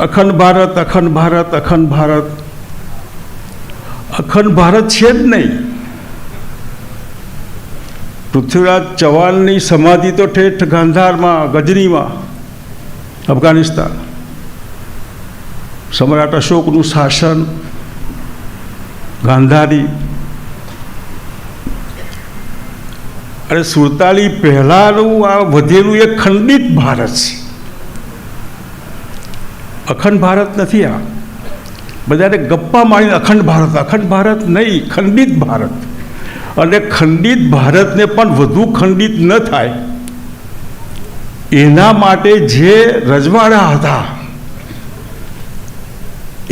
અખંડ ભારત, અખંડ ભારત, અખંડ ભારત. અખંડ ભારત છે જ નહીં. પૃથ્વીરાજ ચૌહાણની સમાધિ તો ઠેઠ ગાંધારમાં, ગજનીમાં, અફઘાનિસ્તાન. સમ્રાટ અશોકનું શાસન, ગાંધારી. અને 47 પહેલાંનું આ વધેલું એક ખંડિત ભારત છે. અખંડ ભારત નથી. આ બધાને ગપ્પા મારીને અખંડ ભારત નહીં, ખંડિત ભારત. અને ખંડિત ભારતને પણ વધુ ખંડિત ન થાય એના માટે જે રજવાડા હતા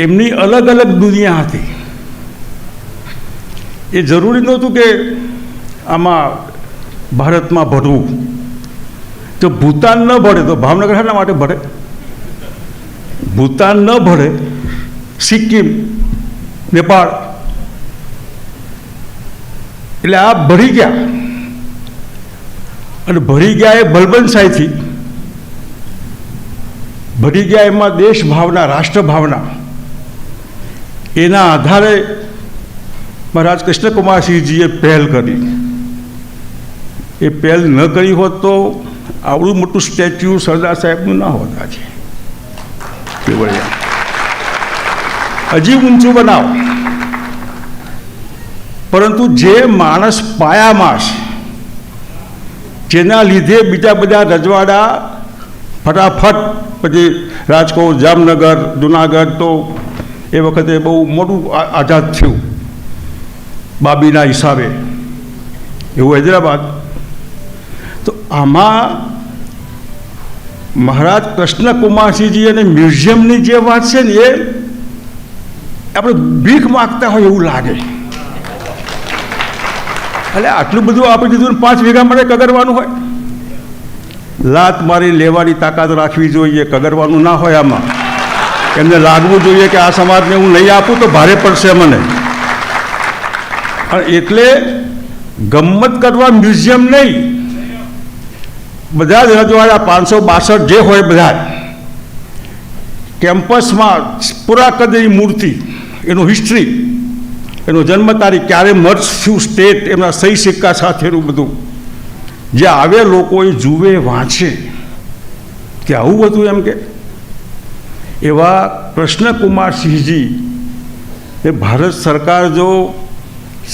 એમની અલગ અલગ દુનિયા હતી. એ જરૂરી નહોતું કે આમાં ભારતમાં ભળવું. જો ભૂતાન ન ભળે તો ભાવનગર શાના માટે ભળે? ભૂતાન ન ભળે, સિક્કિમ, નેપાળ, એટલે આ ભળી ગયા. અને ભળી ગયા એ બલબનશાહીથી ભળી ગયા. એમાં દેશ ભાવના, રાષ્ટ્ર ભાવના, એના આધારે મહારાજ કૃષ્ણકુમારસિંહજીએ પહેલ કરી. એ પહેલ ન કરી હોત તો આવડું મોટું સ્ટેચ્યુ સરદાર સાહેબનું ના હોત. આજે હજી ઊંચું બનાવો, પરંતુ જે માણસ પાયામાં છે, જેના લીધે બીજા બધા રજવાડા ફટાફટ, પછી રાજકોટ, જામનગર, જુનાગઢ તો એ વખતે બહુ મોટું આઝાદ થયું બાબીના હિસાબે, એવું હૈદરાબાદ. તો આમાં મહારાજ કૃષ્ણકુમારસિંહજી અને મ્યુઝિયમની જે વાત છે ને, એ આપણે ભીખ માગતા હોય એવું લાગે. એટલે આટલું બધું આપી દીધું, 5 વીઘા માટે કગરવાનું હોય. લાત મારી લેવાની તાકાત રાખવી જોઈએ, કગરવાનું ના હોય. આમાં એમને લાગવું જોઈએ કે આ સમાજને હું નહીં આપું તો ભારે પડશે મને. એટલે ગમ્મત કરવા મ્યુઝિયમ નહીં, બધા જ રજવાડા 562 જે હોય બધા કેમ્પસમાં પૂરા કદની મૂર્તિ, એનું હિસ્ટ્રી, એનો જન્મ તારીખ, ક્યારે મર્જ થયું સ્ટેટ, એમના સહી સિક્કા સાથેનું બધું જે આવે લોકો એ જુએ, વાંચે કે આવું હતું એમ. કે એવા કૃષ્ણકુમારસિંહજી એ ભારત સરકાર જો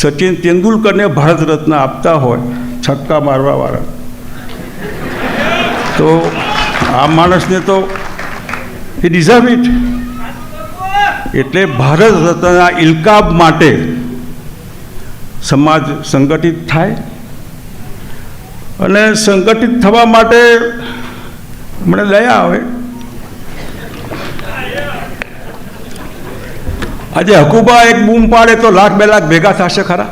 સચિન તેંડુલકરને ભારત રત્ન આપતા હોય, છક્કા મારવાવાળા, તો આ માણસને તો એ ડિઝર્વ ઇટ. એટલે ભારત રત્નના ઇલકાબ માટે સમાજ સંગઠિત થાય. અને સંગઠિત થવા માટે મને દયા આવે. આજે હકુબા એક બૂમ પાડે તો 1,00,000 2 લાખ ભેગા થશે ખરા?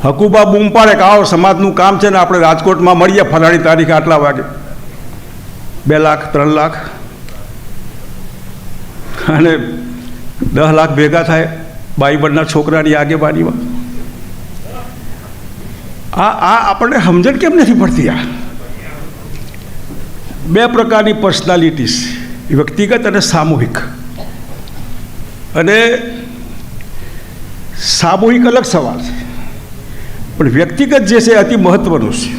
હકુબા બૂમ પાડે કે આવો સમાજનું કામ છે ને આપણે રાજકોટમાં મળીએ ફલાણી તારીખે આટલા વાગે, 2 લાખ 3 લાખ અને 10 લાખ ભેગા થાય બાઈબરના છોકરાની આગેવાનીમાં. આ આપણને સમજણ કેમ નથી પડતી? આ 2 પ્રકારની પર્સનાલિટીસ, વ્યક્તિગત અને સામૂહિક. અને સામૂહિક અલગ સવાલ છે, પણ વ્યક્તિગત જે છે અતિ મહત્વનું છે.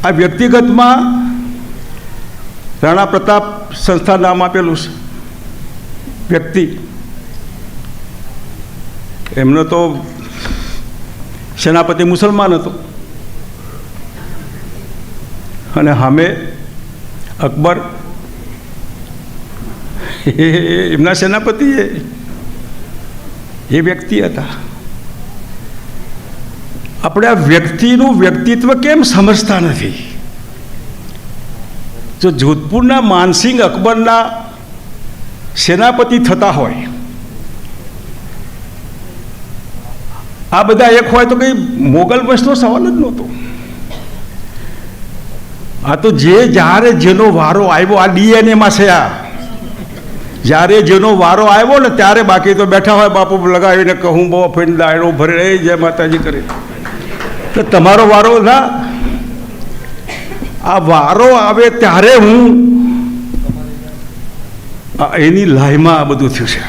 આ વ્યક્તિગતમાં રાણા પ્રતાપ સંસ્થા નામ આપેલું છે. વ્યક્તિ, એમનો તો સેનાપતિ મુસલમાન હતો અને સામે અકબર એમના સેનાપતિ એ વ્યક્તિ હતા. આપણે આ વ્યક્તિનું વ્યક્તિત્વ કેમ સમજતા નથી? જો જોધપુરના માનસિંહ અકબરના સેનાપતિ થતા હોય, આ બધા એક હોય તો કંઈ મોગલ વંશનો સવાલ જ નહોતો. આ તો જ્યારે જેનો વારો આવ્યો, આ ડીએનએમાં છે. આ જ્યારે જેનો વારો આવ્યો ને ત્યારે, બાકી તો બેઠા હોય બાપુ લગાવીને કહું બહુ ફેન દાયરો ભરે જય માતાજી કરે. તો તમારો વારો ના, આ વારો આવે ત્યારે હું એની લાઈમાં આ બધું થયું છે.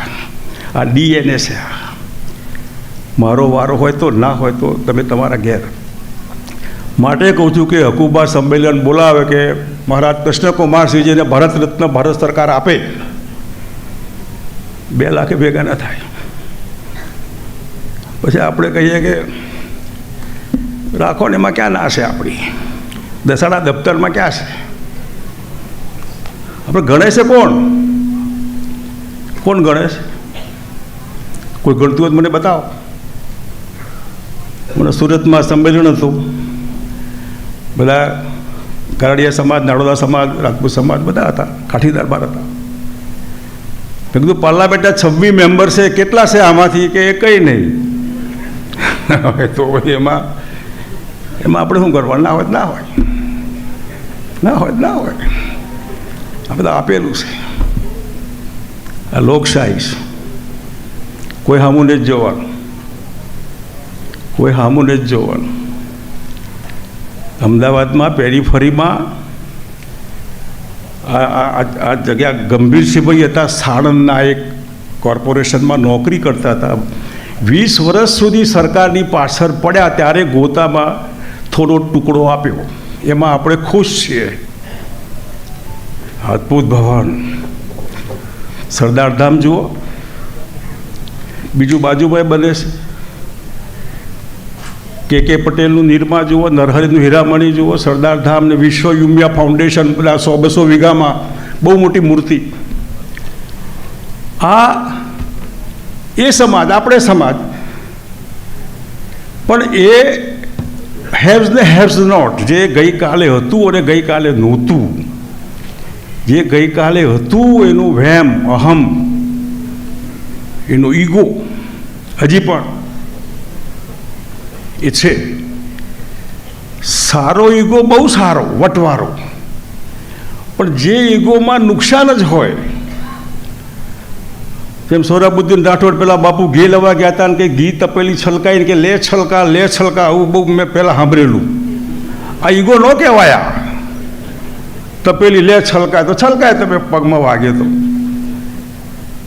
આ DNA છે. મારો વારો હોય તો ના હોય તો તમે તમારા ઘેર. માટે કહું છું કે હકુબા સંમેલન બોલાવે કે મહારાજ કૃષ્ણકુમારસિંહજીને ભારત રત્ન ભારત સરકાર આપે, 2 લાખ ભેગા ના થાય. પછી આપણે કહીએ કે રાખો ને, એમાં ક્યાં ના છે આપણી દસાડા દફતરમાં ક્યાં છે? આપણે ગણે છે કોણ ગણે છે? કોઈ ગણતું હોય મને બતાવો. મને સુરતમાં સંમેલન હતું, બધા કારડિયા સમાજ, નાડોદા સમાજ, રાજપૂત સમાજ બધા હતા, કાઠી દરબાર હતા. મેં કીધું પાર્લામેન્ટના 26 મેમ્બર છે, કેટલા છે આમાંથી? કે એ કંઈ નહીં. તો એમાં આપણે શું કરવાનું? ના હોય. આ બધા આપેલું છે. આ લોકશાહી છે. કોઈ સામું નથી જોવાનું. અમદાવાદમાં પેરીફરીમાં આ જગ્યા ગંભીરસિંહભાઈ હતા, સાણંદના એક કોર્પોરેશનમાં નોકરી કરતા હતા. 20 વર્ષ સુધી સરકારની પાછળ પડ્યા, ત્યારે ગોતામાં થોડો ટુકડો આપ્યો. એમાં આપણે ખુશ છીએ. અદ્ભુત ભવન, સરદારધામ જુઓ, બીજું બાજુમાં બને છે. કે પટેલનું નિર્મા જુઓ, નરહરીનું હીરામણી જુઓ, સરદારધામ ને વિશ્વ યુમિયા ફાઉન્ડેશન, બધા 100-200 વીઘામાં બહુ મોટી મૂર્તિ. આ એ સમાજ, આપણે સમાજ, પણ એ હેવ્સ ને હેવ્સ નોટ, જે ગઈકાલે હતું અને ગઈકાલે નહોતું, જે ગઈકાલે હતું એનું વહેમ, અહમ, એનો ઈગો હજી પણ એ છે. સારો ઈગો, બહુ સારો, વટવારો, પણ જે ઈગોમાં નુકસાન જ હોય. જેમ સોહરાબુદ્દીન રાઠોડ પેલા બાપુ ઘી લેવા ગયા હતા ને કે ઘી તપેલી છલકાઈને કે લે છલકા, આવું બહુ મેં પહેલાં સાંભળેલું. આ ઈગો ન કહેવાયા. તપેલી લે છલકાય તો છલકાય, તમે પગમાં વાગે તો.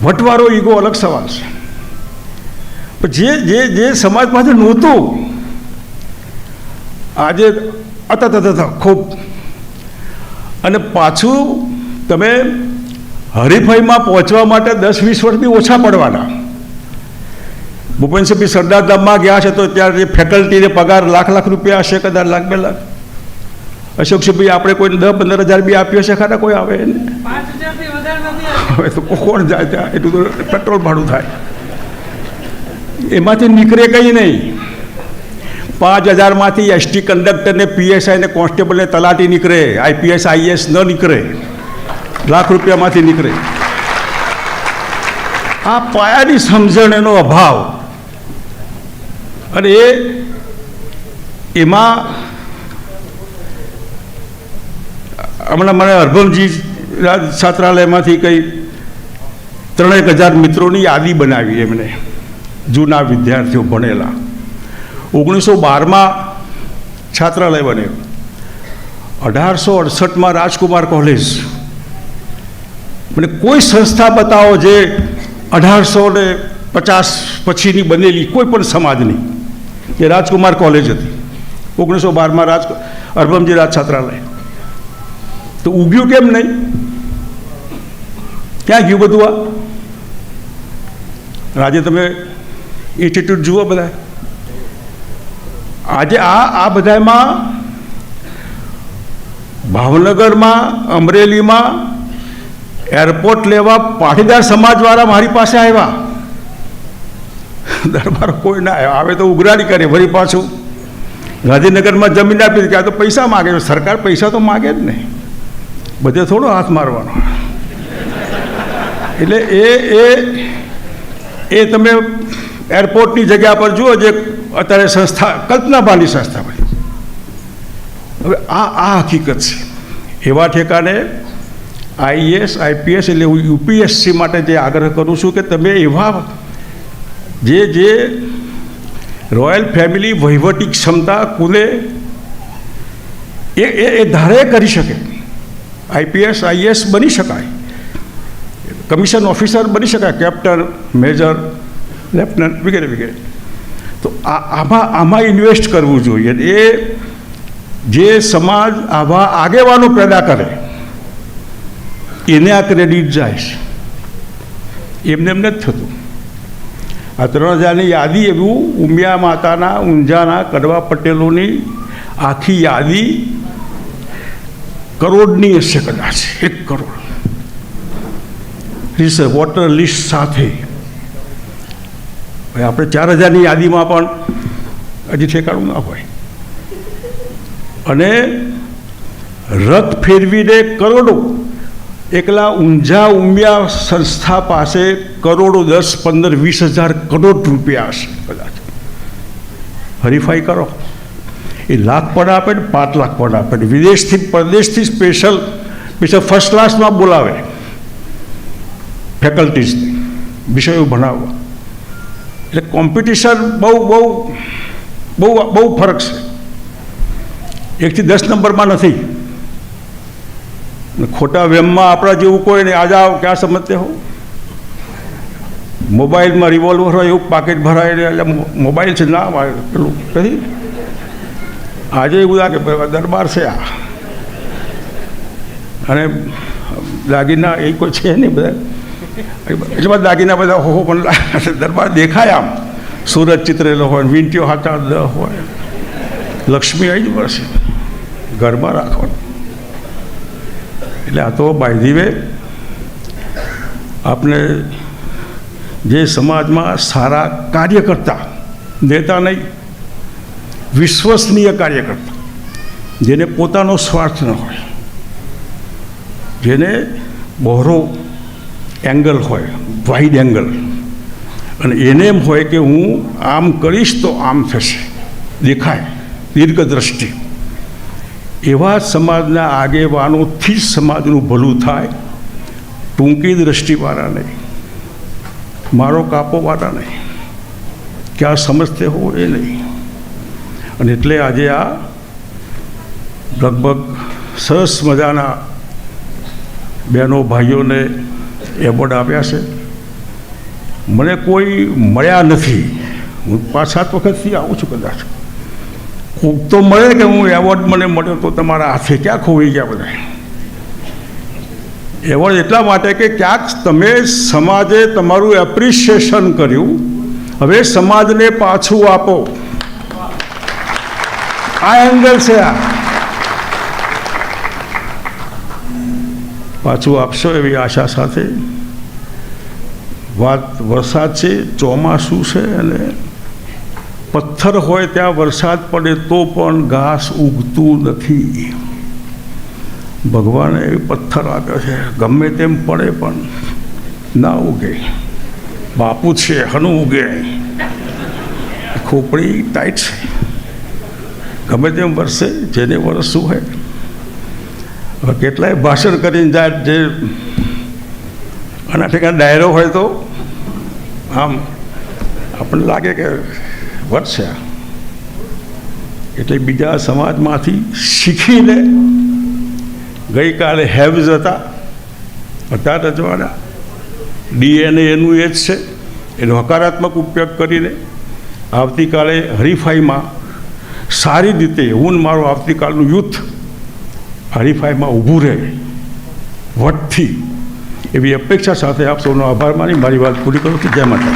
વટવારો ઈગો અલગ સવાલ છે. પણ જે સમાજ પાસે નહોતું, આજે ખૂબ. અને પાછું તમે હરીફાઈમાં પહોંચવા માટે 10-20 વર્ષથી ઓછા પડવાના. ભૂપેન્દ્રસિંહ સરદારધામમાં ગયા છે તો ત્યારે ફેકલ્ટીને પગાર લાખ રૂપિયા હશે, કદાચ 1-2 લાખ. અશોકસિંહભાઈ આપણે કોઈને 10-15 હજાર બી આપ્યો છે ખરા? કોઈ આવે ને? 5,000 વધારે. હવે તો કોણ જાય ત્યાં? એટલું તો પેટ્રોલ ભાડું થાય. એમાંથી નીકળે કંઈ નહીં. 5,000માંથી એસટી કંડક્ટરને, PSI ને, કોન્સ્ટેબલને, તલાટી નીકળે. IPS IAS ન નીકળે. લાખ રૂપિયામાંથી નીકળે. આ પાયાની સમજણ, એનો અભાવ. અને એમાં હમણાં મને અરભમજી છાત્રાલયમાંથી કંઈ 3,000 મિત્રોની યાદી બનાવી એમને, જૂના વિદ્યાર્થીઓ ભણેલા. 1912માં છાત્રાલય બન્યું. 1868માં રાજકુમાર કોલેજ. મને કોઈ સંસ્થા બતાવો જે 1850 પછીની બનેલી, કોઈ પણ સમાજની, જે રાજકુમાર કોલેજ હતી. 1912માં અરભમજી રાજ છાત્રાલય. તો ઉગ્યું કેમ નહીં? ક્યાં ગયું બધું આ? આજે તમે ઇન્સ્ટિટ્યૂટ જુઓ બધા. આજે આ બધામાં ભાવનગરમાં, અમરેલીમાં એરપોર્ટ લેવા પાટીદાર સમાજવાળા મારી પાસે આવ્યા. દરબાર કોઈ ના આવે તો ઉઘરાણી કરે. વળી પાછું ગાંધીનગરમાં જમીન આપી કે આ તો પૈસા માગે. સરકાર પૈસા તો માગે જ નહીં, બધે થોડો હાથ મારવાનો. એટલે એ તમે એરપોર્ટની જગ્યા પર જુઓ, જે અત્યારે સંસ્થા કલ્પનાભાની સંસ્થા બની. હવે આ હકીકત છે. એવા ઠેકાને IAS IPS એટલે હું UPSC માટે જે આગ્રહ કરું છું કે તમે એવા જે રોયલ ફેમિલી વહીવટી ક્ષમતા કુલે એ ધારે કરી શકે, IPS IAS બની શકાય. કમિશન ઓફિસર બની શકાય, કેપ્ટન, મેજર, લેફ્ટનન્ટ વગેરે વગેરે. તો આમાં ઇન્વેસ્ટ કરવું જોઈએ. એ જે સમાજ આવા આગેવાનો પેદા કરે એને આ ક્રેડિટ જાય છે, એમને એમ નથી થતું. આ 3000ની યાદી એવું ઉમિયા માતાના, ઊંઝાના, કડવા પટેલોની આખી યાદી કરોડની હશે કદાચ, 1 કરોડ વોટર લિસ્ટ સાથે. આપણે 4000ની યાદીમાં પણ હજી ઠેકાણું ના હોય. અને રથ ફેરવીને કરોડો, એકલા ઊંઝા ઉમિયા સંસ્થા પાસે કરોડો 10, 15, 20,000 કરોડ રૂપિયા હશે કદાચ. હરીફાઈ કરો. એ લાખ પણ આપે ને 5 લાખ પણ આપે ને વિદેશથી, પરદેશથી સ્પેશિયલ ફર્સ્ટ ક્લાસમાં બોલાવે ફેકલ્ટીઝને વિષયો ભણાવવા. એટલે કોમ્પિટિશન બહુ ફરક છે. 1 થી 10 નંબરમાં નથી. ખોટા વેમમાં આપણા જેવું કોઈ નહીં. આજે આવો ક્યાં સમજતે હો, મોબાઈલમાં રિવોલ્વર હોય એવું પાકેટ ભરાય એટલે મોબાઈલ છે ના પેલું કઈ. આજે એવું લાગે દરબાર છે આ, અને દાગીના એ કોઈ છે નહીં. બધા એટલે દાગીના બધા હો પણ દરબાર દેખાય આમ. સુરત ચિત્રેલો હોય, વીંટીઓ હાથા હોય, લક્ષ્મી આવી જ પડશે ઘરમાં રાખવાનું. એટલે આ તો બાય ધી વે આપણે જે સમાજમાં સારા કાર્યકર્તા, નેતા નહીં, વિશ્વસનીય કાર્યકર્તા, જેને પોતાનો સ્વાર્થ ન હોય, જેને બહોરો એંગલ હોય, વાઇડ એંગલ, અને એને એમ હોય કે હું આમ કરીશ તો આમ થશે, દેખાય, દીર્ઘદ્રષ્ટિ. એવા સમાજના આગેવાનોથી જ સમાજનું ભલું થાય. ટૂંકી દ્રષ્ટિવાળા નહીં, મારો કાપોવાળા નહીં, ક્યાં સમજતે હો એ નહીં. અને એટલે આજે આ લગભગ સરસ મજાના બહેનો ભાઈઓને એવોર્ડ આપ્યા છે. મને કોઈ મળ્યા નથી. હું 5-7 વખતથી આવું છું. કદાચ કોક તો મળે કે હું એવોર્ડ મને મળ્યો તો તમારા હાથે ક્યાં ખોવાઈ ગયા બધા. એવોર્ડ એટલા માટે કે ક્યાંક તમે સમાજે તમારું એપ્રિશિએશન કર્યું, હવે સમાજને પાછું આપો. આ એંગલ છે. આ પાછું આપશો એવી આશા સાથે. વાત વરસાદ છે, ચોમાસું છે, અને પથ્થર હોય ત્યાં વરસાદ પડે તો પણ ઘાસ ઉગતું નથી. ભગવાને પથ્થર આપ્યો છે, ગમે તેમ પડે પણ ના ઉગે. બાપુ છે, હનું ઉગે. ખોપડી ટાઈટ છે, ગમે તેમ વરસે, જેને વરસવું હોય. હવે કેટલાય ભાષણ કરીને જાય, જે આના ઠેકાણે ડાયરો હોય તો આમ આપણને લાગે કે વરસે. એટલે બીજા સમાજમાંથી શીખીને, ગઈકાલે હેવ્સ હતા રજવાડા, DNA એનું એ જ છે, એનો હકારાત્મક ઉપયોગ કરીને આવતીકાલે હરીફાઈમાં સારી રીતે હું મારું આવતીકાલનું યુથ હરીફાઈમાં ઊભું રહે વટથી, એવી અપેક્ષા સાથે આપ સૌનો આભાર માની મારી વાત પૂરી કરું છું. જય માતા.